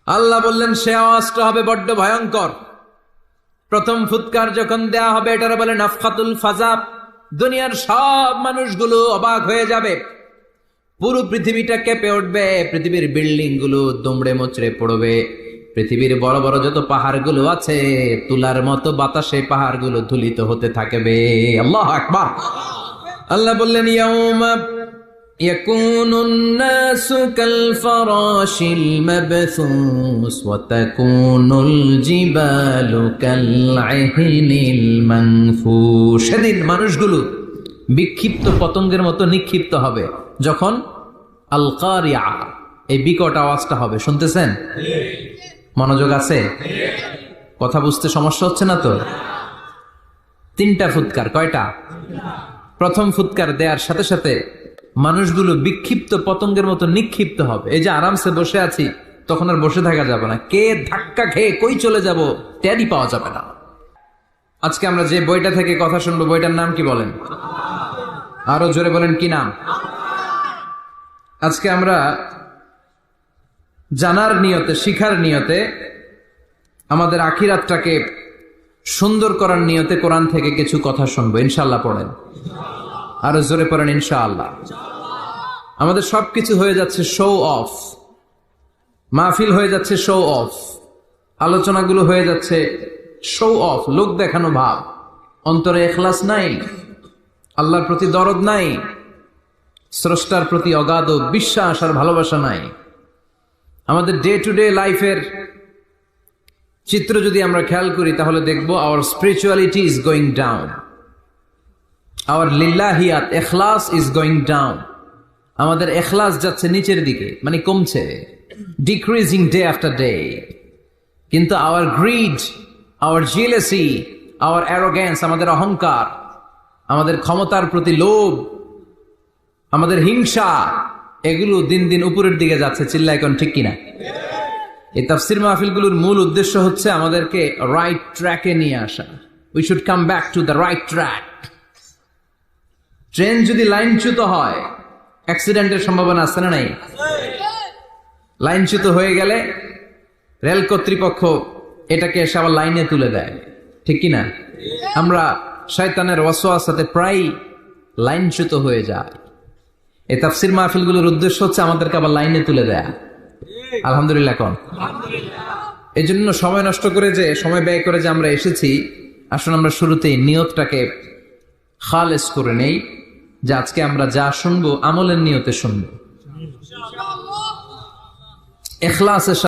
আল্লাহ বললেন সে আওয়াজটা হবে বড্ড ভয়ঙ্কর। প্রথম ফুৎকার যখন দেয়া হবে এটারে বলে নাফখাতুল ফাজা। দুনিয়ার সব মানুষগুলো অবাক হয়ে যাবে, পুরো পৃথিবীটা কেঁপে উঠবে, পৃথিবীর বিল্ডিং গুলো দুমড়ে মুচড়ে পড়বে, পৃথিবীর বড় বড় যত পাহাড়গুলো আছে তুলার মতো বাতাসে পাহাড়গুলো ধুলিত হতে থাকবে। আল্লাহু আকবার। আল্লাহ বললেন ইয়াউমা ইয়াকুনুন নাসু কাল ফারাশিল মাবথুস ওয়া তাকুনুল জিবালু কাল ইহনিল মানফুশ। সেদিন মানুষগুলো বিক্ষিপ্ত পতঙ্গের মতো নিক্ষিপ্ত হবে যখন আল কারিয়া এই বিকট আওয়াজটা হবে। শুনতেছেন? মনোযোগ আছে? কথা বুঝতে সমস্যা হচ্ছে না তো? তিনটা ফুৎকার। কয়টা? প্রথম ফুৎকার দেওয়ার সাথে সাথে মানুষগুলো বিক্ষিপ্ত পতঙ্গের মতো নিক্ষিপ্ত হবে। এই যে আরামসে বসে আছি তখন আর বসে থাকা যাবে না, কে ধাক্কা খেয়ে কই চলে যাব টেরই পাওয়া যাবে না। আজকে আমরা যে বইটা থেকে কথা শুনবো বইটার নাম কি বলেন? আরো জোরে বলেন, কি নাম? আজকে আমরা জানার নিয়তে, শিখার নিয়তে, আমাদের আখিরাতটাকে সুন্দর করার নিয়তে কোরআন থেকে কিছু কথা শুনবো। ইনশাআল্লাহ পড়েন, আরো জোরে পড়েন ইনশাআল্লাহ। আমাদের সবকিছু হয়ে যাচ্ছে শো অফ, মাহফিল হয়ে যাচ্ছে শো অফ, আলোচনাগুলো হয়ে যাচ্ছে শো অফ, লোক দেখানো ভাব। অন্তরে ইখলাস নাই, আল্লাহর প্রতি দরদ নাই, স্রষ্টার প্রতি অগাধ বিশ্বাস আর ভালোবাসা নাই। আমাদের ডে টু ডে লাইফের চিত্র যদি আমরা খেয়াল করি তাহলে দেখবো our spirituality is going down, our লিল্লাহিয়াত ইখলাস ইজ গোয়িং ডাউন। আমাদের ইখলাস যাচ্ছে নিচের দিকে, মানে কমছে, ডিক্রিজিং ডে আফটার ডে। কিন্তু our greed, our jealousy, our arrogance, আমাদের অহংকার, আমাদের ক্ষমতার প্রতি লোভ, আমাদের হিংসা, এগুলো দিন দিন উপরের দিকে যাচ্ছে। চিল্লা এখন ঠিক কিনা? এই তাফসির মাহফিলগুলোর মূল উদ্দেশ্য হচ্ছে আমাদেরকে রাইট ট্র্যাকে নিয়ে আসা। We should come back to the right track. Train যদি লাইনচ্যুত হয় অ্যাক্সিডেন্টের সম্ভাবনা আছে না নাই? লাইনচ্যুত হয়ে গেলে রেল কর্তৃপক্ষ এটাকে এসে আবার লাইনে তুলে দেয়, ঠিক কিনা? আমরা শয়তানের ওয়াসওয়াসাতে প্রায় লাইনচ্যুত হয়ে যায়। এই তাফসির মাহফিলগুলোর উদ্দেশ্য হচ্ছে আমাদেরকে আবার লাইনে তুলে দেয়া। আলহামদুলিল্লাহ কোন? এই জন্য সময় নষ্ট করে, যে সময় ব্যয় করে যে আমরা এসেছি, আসলে আমরা শুরুতেই নিয়তটাকে খালেস করে নেই যে আজকে আমরা যা শুনবো আমলের নিয়তে শুনবো, ইখলাসের